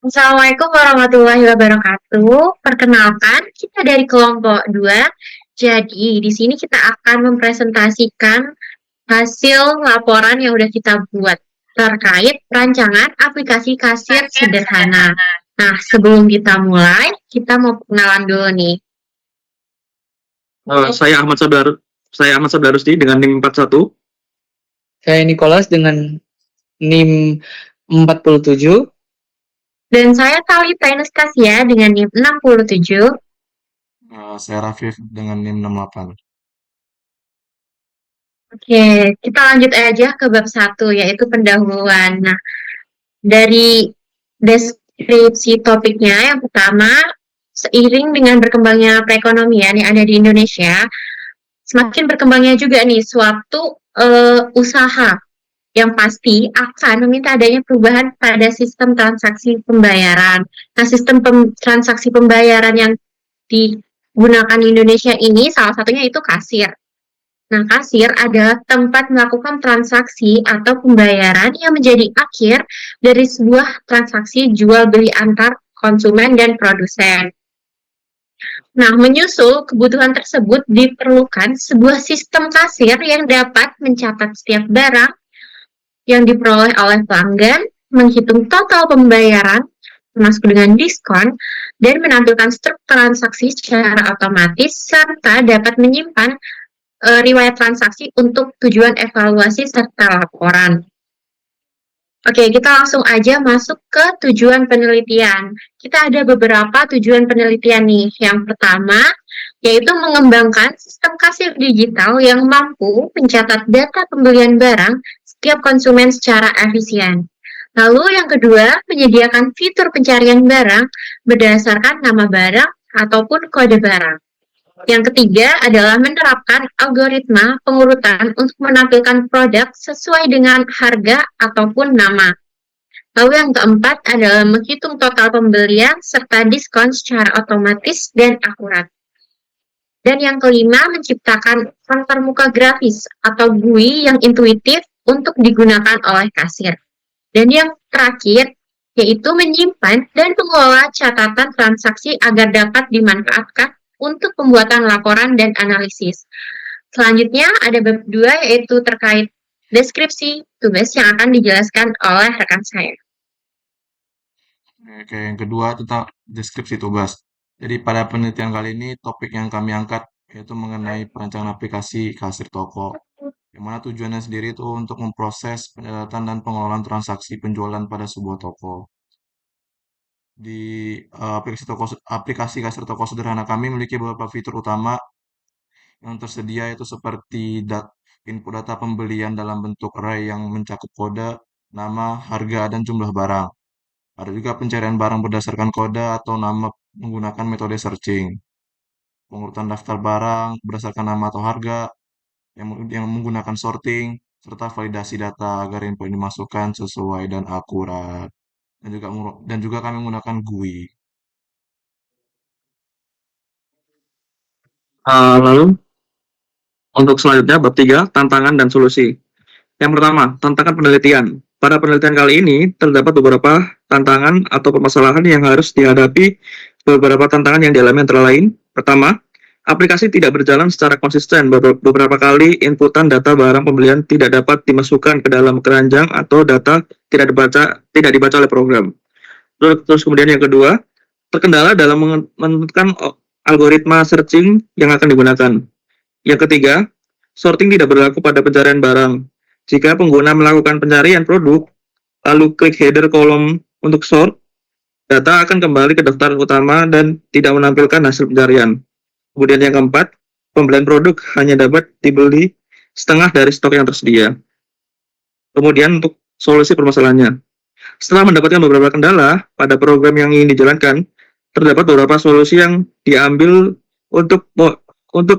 Assalamualaikum warahmatullahi wabarakatuh. Perkenalkan, kita dari kelompok 2. Jadi, di sini kita akan mempresentasikan hasil laporan yang udah kita buat terkait rancangan aplikasi kasir sederhana. Nah, sebelum kita mulai, kita mau kenalan dulu nih. Saya Ahmad Sabda Rusdi dengan NIM 41. Saya Nicholas dengan NIM 47. Dan saya Talita Anastasia dengan NIM 67. Saya Rafif dengan NIM 68. Oke, kita lanjut aja ke bab 1, yaitu pendahuluan. Nah, dari deskripsi topiknya, yang pertama, seiring dengan berkembangnya perekonomian yang ada di Indonesia, semakin berkembangnya juga nih suatu usaha yang pasti akan meminta adanya perubahan pada sistem transaksi pembayaran. Nah, sistem transaksi pembayaran yang digunakan di Indonesia ini salah satunya itu kasir. Nah, kasir adalah tempat melakukan transaksi atau pembayaran yang menjadi akhir dari sebuah transaksi jual beli antar konsumen dan produsen. Nah, menyusul kebutuhan tersebut diperlukan sebuah sistem kasir yang dapat mencatat setiap barang yang diperoleh oleh pelanggan, menghitung total pembayaran, termasuk dengan diskon, dan menampilkan struktur transaksi secara otomatis, serta dapat menyimpan riwayat transaksi untuk tujuan evaluasi serta laporan. Oke, kita langsung aja masuk ke tujuan penelitian. Kita ada beberapa tujuan penelitian nih. Yang pertama, yaitu mengembangkan sistem kasir digital yang mampu mencatat data pembelian barang setiap konsumen secara efisien. Lalu yang kedua, menyediakan fitur pencarian barang berdasarkan nama barang ataupun kode barang. Yang ketiga adalah menerapkan algoritma pengurutan untuk menampilkan produk sesuai dengan harga ataupun nama. Lalu yang keempat adalah menghitung total pembelian serta diskon secara otomatis dan akurat. Dan yang kelima, menciptakan antar muka grafis atau GUI yang intuitif untuk digunakan oleh kasir. Dan yang terakhir, yaitu menyimpan dan mengelola catatan transaksi agar dapat dimanfaatkan untuk pembuatan laporan dan analisis. Selanjutnya ada bab 2, yaitu terkait deskripsi tugas yang akan dijelaskan oleh rekan saya. Oke, yang kedua tentang deskripsi tugas. Jadi pada penelitian kali ini topik yang kami angkat yaitu mengenai perancangan aplikasi kasir toko. Yang mana tujuannya sendiri itu untuk memproses pencatatan dan pengelolaan transaksi penjualan pada sebuah toko. Di aplikasi kasir toko sederhana kami memiliki beberapa fitur utama yang tersedia, yaitu seperti input data pembelian dalam bentuk array yang mencakup kode, nama, harga, dan jumlah barang. Ada juga pencarian barang berdasarkan kode atau nama menggunakan metode searching. Pengurutan daftar barang berdasarkan nama atau harga yang menggunakan sorting, serta validasi data agar info yang dimasukkan sesuai dan akurat. Dan juga kami menggunakan GUI. Lalu untuk selanjutnya bab 3, tantangan dan solusi. Yang pertama, tantangan penelitian. Pada penelitian kali ini terdapat beberapa tantangan atau permasalahan yang harus dihadapi. Beberapa tantangan yang dialami antara lain. Pertama, aplikasi tidak berjalan secara konsisten. Beberapa kali inputan data barang pembelian tidak dapat dimasukkan ke dalam keranjang atau data tidak dibaca oleh program. Terus kemudian yang kedua, terkendala dalam menentukan algoritma searching yang akan digunakan. Yang ketiga, sorting tidak berlaku pada pencarian barang. Jika pengguna melakukan pencarian produk, lalu klik header kolom untuk sort, data akan kembali ke daftar utama dan tidak menampilkan hasil pencarian. Kemudian yang keempat, pembelian produk hanya dapat dibeli setengah dari stok yang tersedia. Kemudian untuk solusi permasalahannya. Setelah mendapatkan beberapa kendala pada program yang ingin dijalankan, terdapat beberapa solusi yang diambil untuk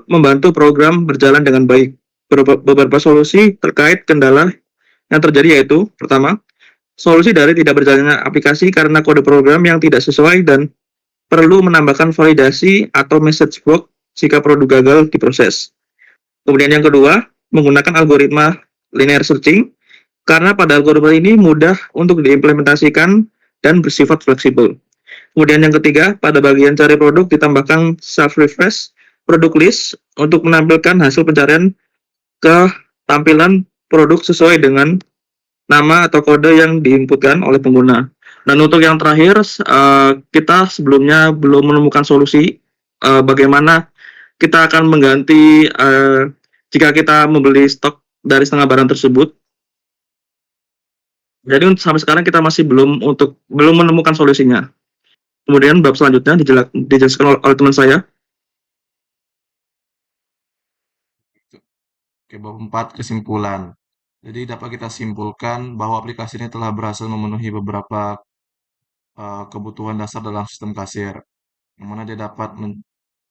membantu program berjalan dengan baik. Beberapa solusi terkait kendala yang terjadi yaitu, pertama, solusi dari tidak berjalannya aplikasi karena kode program yang tidak sesuai dan perlu menambahkan validasi atau message box jika produk gagal diproses. Kemudian yang kedua, menggunakan algoritma linear searching karena pada algoritma ini mudah untuk diimplementasikan dan bersifat fleksibel. Kemudian yang ketiga, pada bagian cari produk ditambahkan self-refresh product list untuk menampilkan hasil pencarian ke tampilan produk sesuai dengan nama atau kode yang diinputkan oleh pengguna. Dan untuk yang terakhir, kita sebelumnya belum menemukan solusi bagaimana kita akan mengganti jika kita membeli stok dari setengah barang tersebut. Jadi sampai sekarang kita masih belum menemukan solusinya. Kemudian bab selanjutnya dijelaskan oleh teman saya. Oke, bab 4, kesimpulan. Jadi dapat kita simpulkan bahwa aplikasi ini telah berhasil memenuhi beberapa kebutuhan dasar dalam sistem kasir, yang mana dia dapat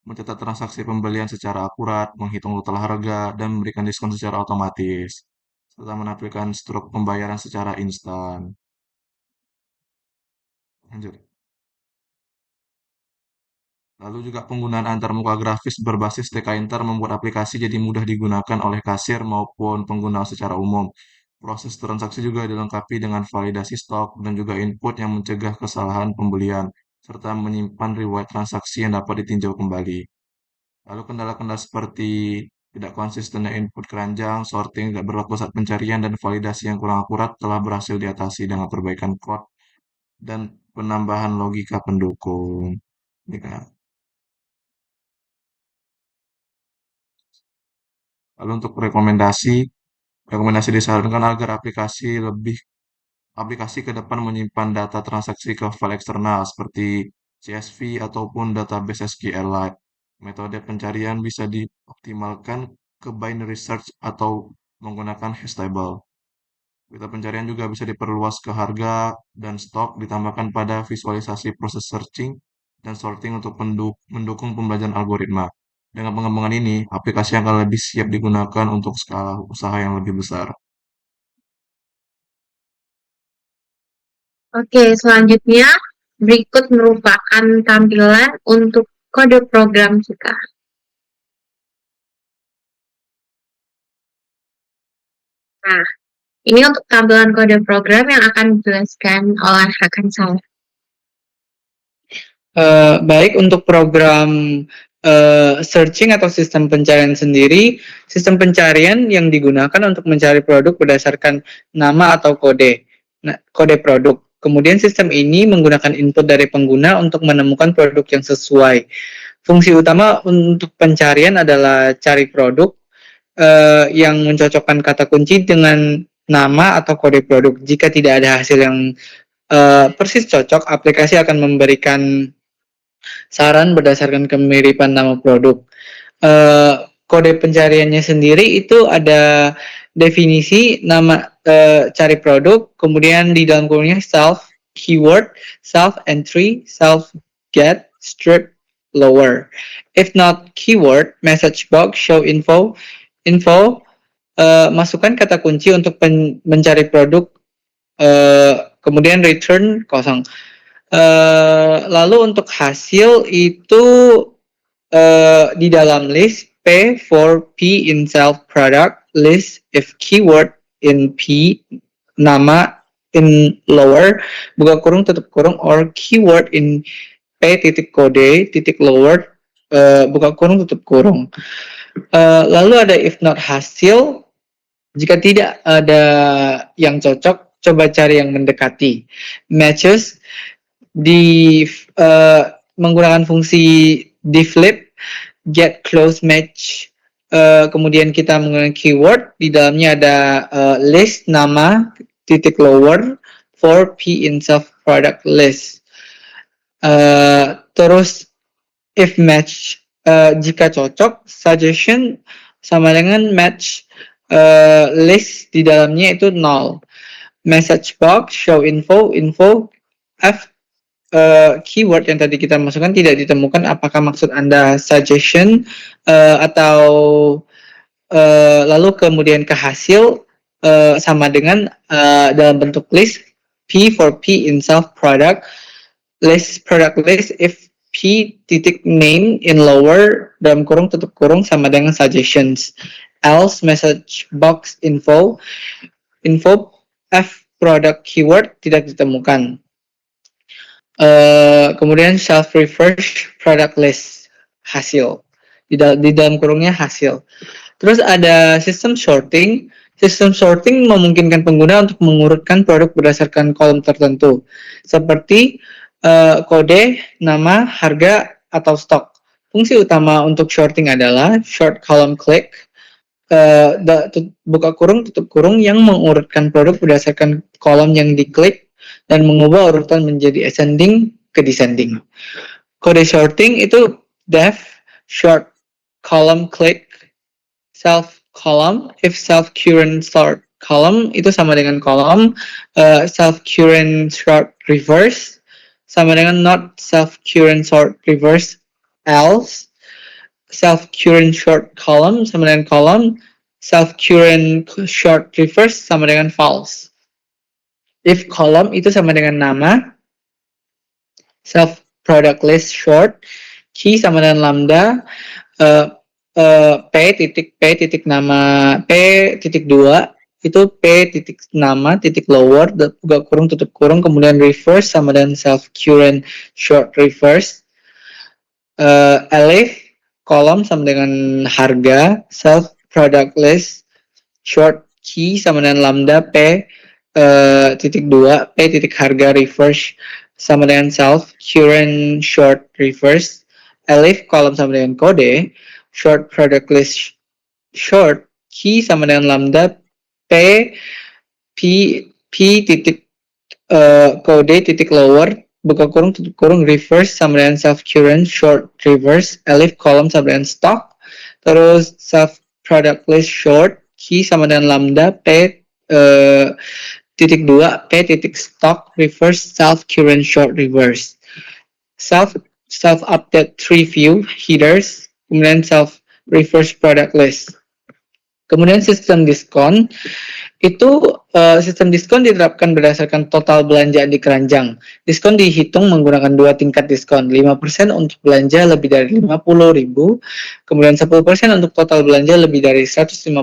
mencatat transaksi pembelian secara akurat, menghitung total harga, dan memberikan diskon secara otomatis, serta menampilkan struk pembayaran secara instan. Lanjut. Lalu juga penggunaan antarmuka grafis berbasis TK-Inter membuat aplikasi jadi mudah digunakan oleh kasir maupun pengguna secara umum. Proses transaksi juga dilengkapi dengan validasi stok dan juga input yang mencegah kesalahan pembelian, serta menyimpan riwayat transaksi yang dapat ditinjau kembali. Lalu kendala-kendala seperti tidak konsistennya input keranjang, sorting tidak berlaku saat pencarian, dan validasi yang kurang akurat telah berhasil diatasi dengan perbaikan code dan penambahan logika pendukung. Ini kan. Lalu untuk rekomendasi disarankan agar aplikasi ke depan menyimpan data transaksi ke file eksternal seperti CSV ataupun database SQLite. Metode pencarian bisa dioptimalkan ke binary search atau menggunakan hash table. Peta pencarian juga bisa diperluas ke harga dan stok, ditambahkan pada visualisasi proses searching dan sorting untuk mendukung pembelajaran algoritma. Dengan pengembangan ini, aplikasi akan lebih siap digunakan untuk skala usaha yang lebih besar. Oke, selanjutnya berikut merupakan tampilan untuk kode program kita. Nah, ini untuk tampilan kode program yang akan dijelaskan oleh rekan saya. Baik, untuk program searching atau sistem pencarian sendiri, sistem pencarian yang digunakan untuk mencari produk berdasarkan nama atau kode produk. Kemudian sistem ini menggunakan input dari pengguna untuk menemukan produk yang sesuai. Fungsi utama untuk pencarian adalah cari produk yang mencocokkan kata kunci dengan nama atau kode produk. Jika tidak ada hasil yang persis cocok, aplikasi akan memberikan saran berdasarkan kemiripan nama produk. Kode pencariannya sendiri itu ada definisi nama cari produk, kemudian di dalam kurungnya self keyword, self entry, self get, strip, lower. If not keyword, message box, show info, masukkan kata kunci untuk mencari produk, kemudian return kosong. Lalu untuk hasil itu di dalam list P for P in self product list, if keyword in P, nama in lower, buka kurung tutup kurung, or keyword in P titik kode titik lower, buka kurung tutup kurung. Lalu ada if not hasil, jika tidak ada yang cocok, coba cari yang mendekati. Matches di menggunakan fungsi dflip, get close match, kemudian kita menggunakan keyword, di dalamnya ada list nama titik lower for P in self product list. Terus if match, jika cocok, suggestion sama dengan match, list di dalamnya itu null. Message box, show info, F keyword yang tadi kita masukkan tidak ditemukan. Apakah maksud Anda suggestion atau lalu kemudian ke hasil sama dengan dalam bentuk list P for P in self product list, product list, if P titik name in lower dalam kurung tutup kurung sama dengan suggestions. Else message box info F product keyword tidak ditemukan. Kemudian self reverse product list, hasil di dalam kurungnya hasil. Terus ada sistem sorting. Sistem sorting memungkinkan pengguna untuk mengurutkan produk berdasarkan kolom tertentu, seperti kode, nama, harga, atau stok. Fungsi utama untuk sorting adalah short column click, buka kurung, tutup kurung, yang mengurutkan produk berdasarkan kolom yang diklik dan mengubah urutan menjadi ascending ke descending. Kode sorting itu def, short column click, self column. If self current sort column itu sama dengan column, self current sort reverse sama dengan not self current sort reverse, else. Self current short column sama dengan column, self current short reverse sama dengan false. If column itu sama dengan nama, self product list short, key sama dengan lambda, p titik nama p titik 2 itu p titik nama titik lower, buka kurung, tutup kurung, kemudian reverse sama dengan self current short reverse, elif kolom sama dengan harga, self product list short key sama dengan lambda p titik 2 p titik harga reverse sama dengan self current short reverse, elif kolom sama dengan kode, short product list short key sama dengan lambda p titik kode titik lower, buka kurung, tutup kurung, reverse sama dengan self current short reverse, elif kolom sama dengan stock. Terus self product list short key sama dengan lambda p titik 2 p titik stock reverse self current short reverse, self update tree view headers, kemudian self reverse product list. Kemudian sistem diskon itu, sistem diskon diterapkan berdasarkan total belanjaan di keranjang. Diskon dihitung menggunakan 2 tingkat diskon, 5% untuk belanja lebih dari 50.000, kemudian 10% untuk total belanja lebih dari 150.000.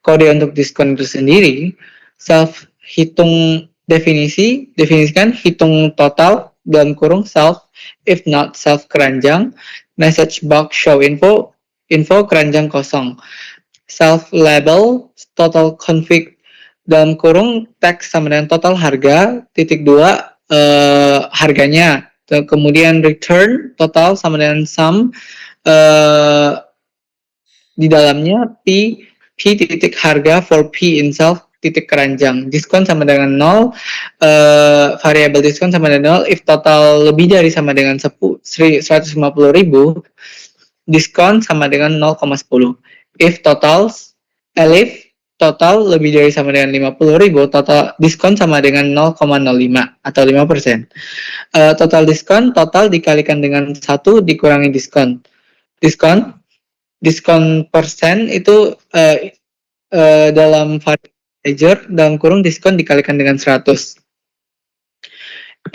Kode untuk diskon itu sendiri, self hitung definisikan hitung total dalam kurung self, if not self keranjang, message box show info keranjang kosong, self label total config dalam kurung teks sama dengan total harga titik 2 harganya, kemudian return total sama dengan sum di dalamnya p titik harga for p in self titik keranjang, diskon sama dengan 0, variabel diskon sama dengan 0 if total lebih dari sama dengan 150.000, diskon sama dengan 0,10. If total elif total lebih dari sama dengan 50.000, total diskon sama dengan 0,05 atau 5%. Total diskon total dikalikan dengan 1 dikurangi diskon persen itu dalam variable dalam kurung diskon dikalikan dengan 100.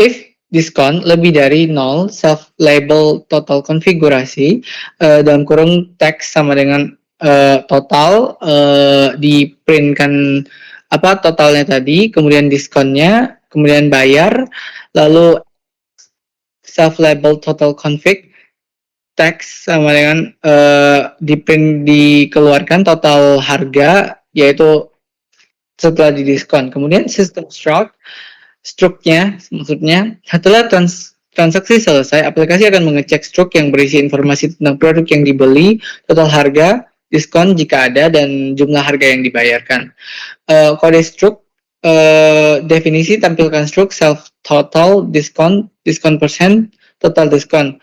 If diskon lebih dari 0, self label total konfigurasi dalam kurung teks sama dengan total, diprintkan apa totalnya tadi, kemudian diskonnya, kemudian bayar, lalu self label total config teks sama dengan dikeluarkan total harga yaitu setelah didiskon. Kemudian sistem struknya maksudnya setelah transaksi selesai, aplikasi akan mengecek struk yang berisi informasi tentang produk yang dibeli, total harga, diskon jika ada, dan jumlah harga yang dibayarkan. Kode struk, definisi tampilkan struk self total diskon persen, total diskon.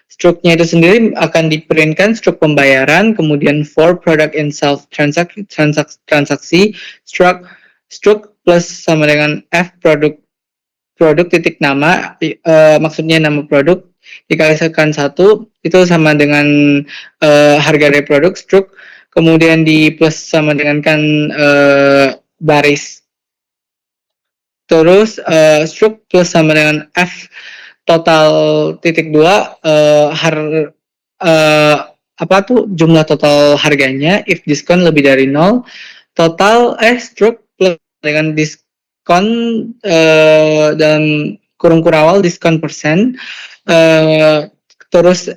Struknya itu sendiri akan diprintkan struk pembayaran, kemudian for product in self transaksi, struk plus sama dengan f produk titik nama, maksudnya nama produk dikalikan 1 itu sama dengan harga dari produk, struk kemudian di plus sama dengan kan baris, terus struk plus sama dengan f total titik 2 jumlah total harganya if diskon lebih dari 0, total struk plus dengan diskon dan kurung kurawal diskon persen, terus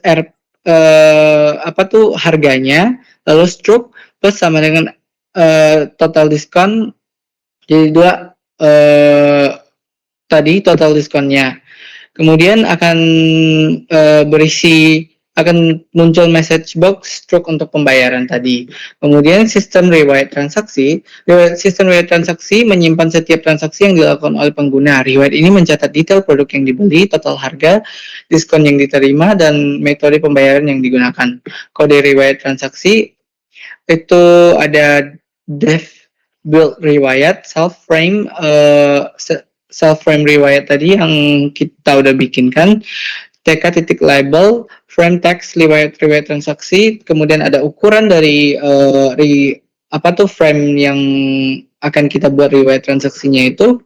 harganya, lalu struk plus sama dengan total diskon, jadi 2 tadi total diskonnya. Kemudian akan muncul message box struk untuk pembayaran tadi. Kemudian sistem riwayat transaksi menyimpan setiap transaksi yang dilakukan oleh pengguna. Riwayat ini mencatat detail produk yang dibeli, total harga, diskon yang diterima, dan metode pembayaran yang digunakan. Kode riwayat transaksi itu ada dev build riwayat, self frame riwayat tadi yang kita udah bikinkan, TK titik label, frame text riwayat transaksi, kemudian ada ukuran dari frame yang akan kita buat riwayat transaksinya itu.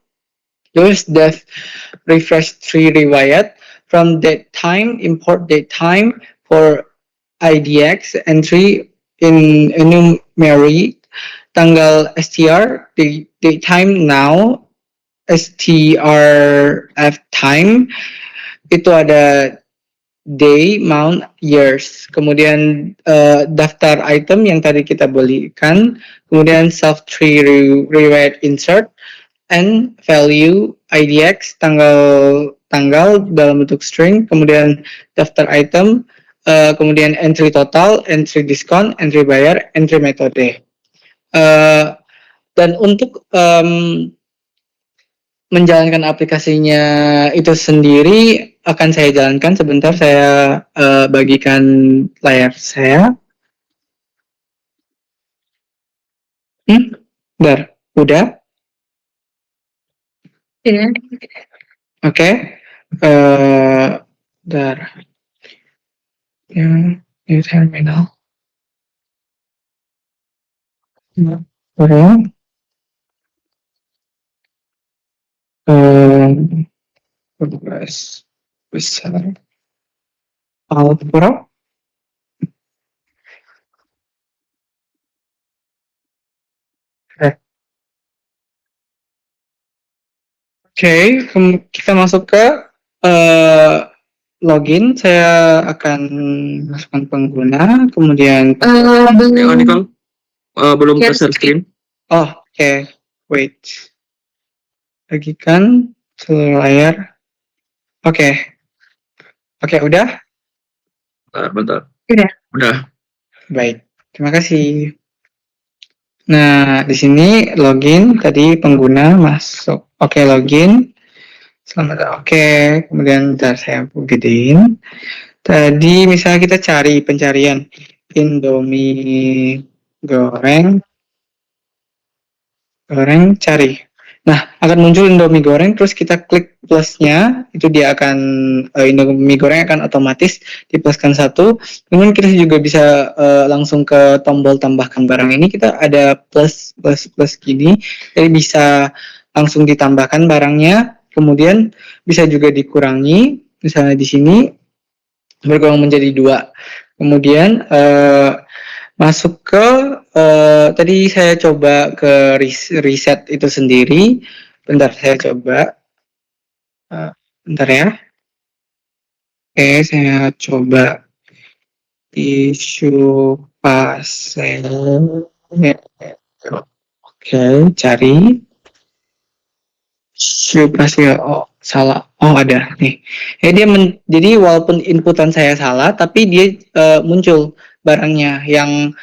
Terus dev refresh tree riwayat, from date time, import date time for IDX entry in enumerate, tanggal str, date time now, strf time, itu ada day, month, years. Kemudian daftar item yang tadi kita belikan, kemudian self tree riwayat insert, and value IDX, tanggal dalam bentuk string, kemudian daftar item, kemudian entry total, entry diskon, entry bayar, entry metode. Dan untuk menjalankan aplikasinya itu sendiri akan saya jalankan. Sebentar, saya bagikan layar saya. Udah? Ya. Oke. New terminal. Besar. Alpro. Oke, kita masuk ke login. Saya akan masukkan pengguna, kemudian Nicole, belum ke share screen. Oke. Wait. Bagikan seluruh layar. Oke, udah? Bentar. Udah. Baik, terima kasih. Nah, di sini login, tadi pengguna masuk. Oke, login. Selamat. Oke, kemudian bentar saya gedein. Tadi misalnya kita cari pencarian Indomie goreng cari. Nah, akan muncul Indomie goreng, terus kita klik plusnya, itu dia akan Indomie goreng akan otomatis dipluskan 1. Kemudian kita juga bisa langsung ke tombol tambahkan barang ini, kita ada plus gini, jadi bisa langsung ditambahkan barangnya. Kemudian bisa juga dikurangi, misalnya di sini berkurang menjadi 2. Kemudian masuk ke tadi saya coba ke reset itu sendiri. Bentar, saya coba. Bentar ya. Oke, saya coba isu pasel. Oke, cari isu pasel. Oh, salah. Oh, ada nih. Jadi walaupun inputan saya salah, tapi dia muncul barangnya yang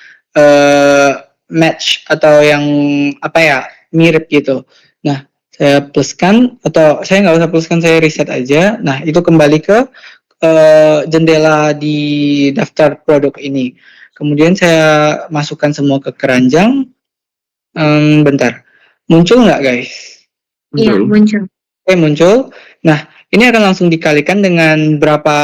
match atau yang mirip gitu. Nah, saya pluskan, atau saya nggak usah pluskan, saya reset aja. Nah, itu kembali ke jendela di daftar produk ini. Kemudian saya masukkan semua ke keranjang. Bentar, muncul nggak guys? Iya, muncul. Oke, muncul. Nah, ini akan langsung dikalikan dengan berapa,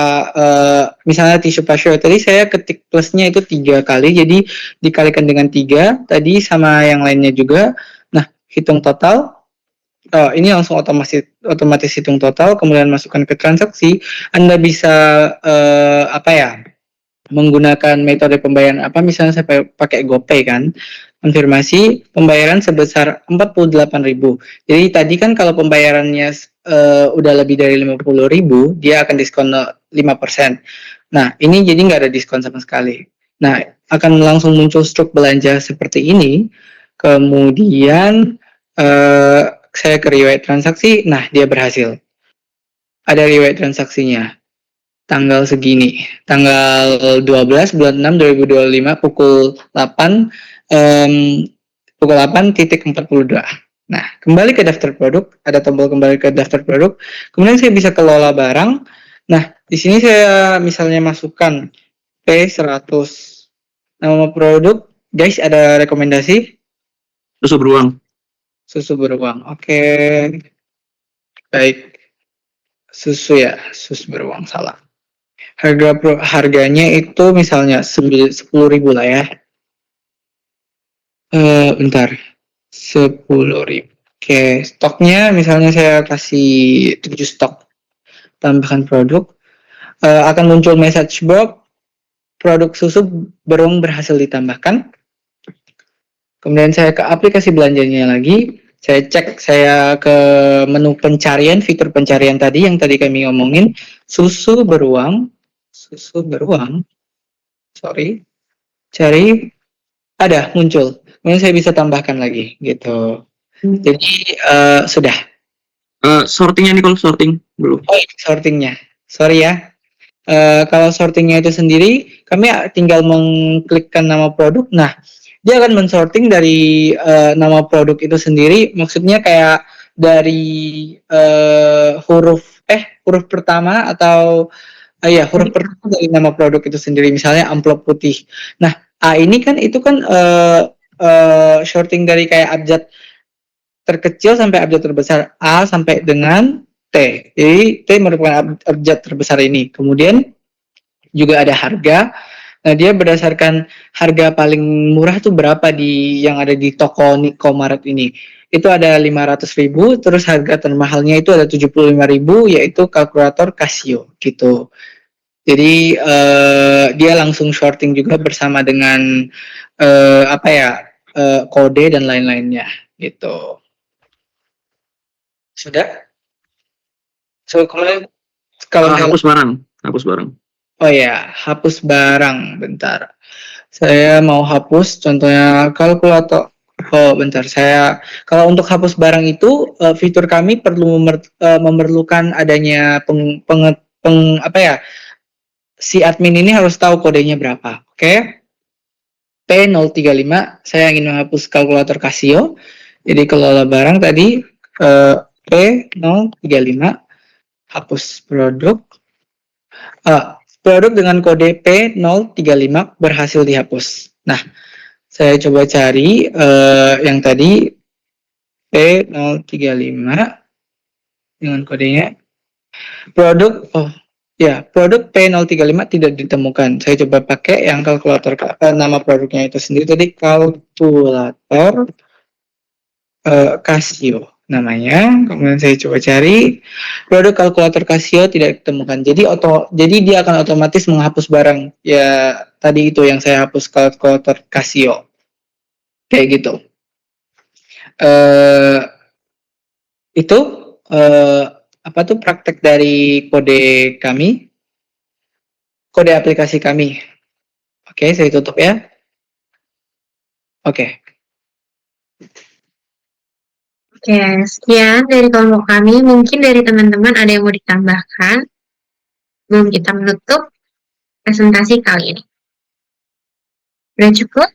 misalnya tisu pasir tadi saya ketik plusnya itu 3 kali, jadi dikalikan dengan 3 tadi sama yang lainnya juga. Nah, hitung total, ini langsung otomatis hitung total, kemudian masukkan ke transaksi. Anda bisa menggunakan metode pembayaran misalnya saya pakai GoPay kan, konfirmasi pembayaran sebesar 48.000. Jadi tadi kan kalau pembayarannya udah lebih dari 50.000, dia akan diskon 5%. Nah, ini jadi nggak ada diskon sama sekali. Nah, akan langsung muncul struk belanja seperti ini. Kemudian saya ke riwayat transaksi, nah dia berhasil. Ada riwayat transaksinya. Tanggal segini, tanggal 12 bulan 6 2025 pukul 8 pukul 8.42. Nah, kembali ke daftar produk, ada tombol kembali ke daftar produk. Kemudian saya bisa kelola barang. Nah, di sini saya misalnya masukkan P100. Nama produk, guys, ada rekomendasi Susu beruang. susu beruang. Oke. Baik. Susu beruang salah. Harganya itu misalnya 10.000 lah ya. Bentar. 10.000. Oke, stoknya misalnya saya kasih 7 stok. Tambahkan produk. Akan muncul message box. Produk susu beruang berhasil ditambahkan. Kemudian saya ke aplikasi belanjanya lagi. Saya cek, saya ke menu pencarian, fitur pencarian tadi yang tadi kami ngomongin. Susu beruang. Sorry. Cari. Ada, muncul. Kemudian saya bisa tambahkan lagi, gitu. Jadi, sudah. Sortingnya nih, kalau sorting belum. Oh, ini sortingnya. Sorry ya. Kalau sortingnya itu sendiri, kami tinggal mengklikkan nama produk. Nah, dia akan mensorting dari nama produk itu sendiri. Maksudnya kayak dari huruf pertama atau huruf pertama dari nama produk itu sendiri. Misalnya amplop putih. Nah, A ini kan itu kan sorting dari kayak abjad terkecil sampai abjad terbesar, A sampai dengan T. Jadi T merupakan abjad terbesar ini. Kemudian juga ada harga. Nah, dia berdasarkan harga paling murah tuh berapa yang ada di toko Nicomaret ini. Itu ada 500.000, terus harga termahalnya itu ada 75.000, yaitu kalkulator Casio gitu. Jadi dia langsung sorting juga bersama dengan kode dan lain-lainnya gitu. Sudah? Kemudian kalau hapus barang. Oh ya, hapus barang. Bentar. Saya mau hapus contohnya kalkulator. Oh, bentar. Kalau untuk hapus barang itu fitur kami perlu memerlukan adanya si admin ini harus tahu kodenya berapa. Oke. P035, saya ingin menghapus kalkulator Casio. Jadi kelola barang tadi P035, hapus produk. Produk dengan kode P035 berhasil dihapus. Nah, saya coba cari yang tadi P035 dengan kodenya. Produk P035 tidak ditemukan. Saya coba pakai yang kalkulator, nama produknya itu sendiri tadi kalkulator Casio namanya. Kemudian saya coba cari produk kalkulator Casio, tidak ditemukan. Jadi dia akan otomatis menghapus barang ya tadi itu yang saya hapus, kalkulator Casio kayak gitu. Itu praktek dari kode aplikasi kami. Oke, saya tutup ya. Oke, sekian dari kelompok kami. Mungkin dari teman-teman ada yang mau ditambahkan sebelum kita menutup presentasi kali ini. Udah cukup?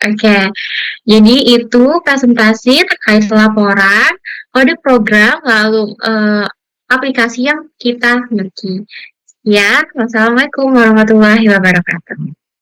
Oke. Jadi itu presentasi terkait laporan, kode program, lalu aplikasi yang kita miliki. Ya, wassalamualaikum warahmatullahi wabarakatuh.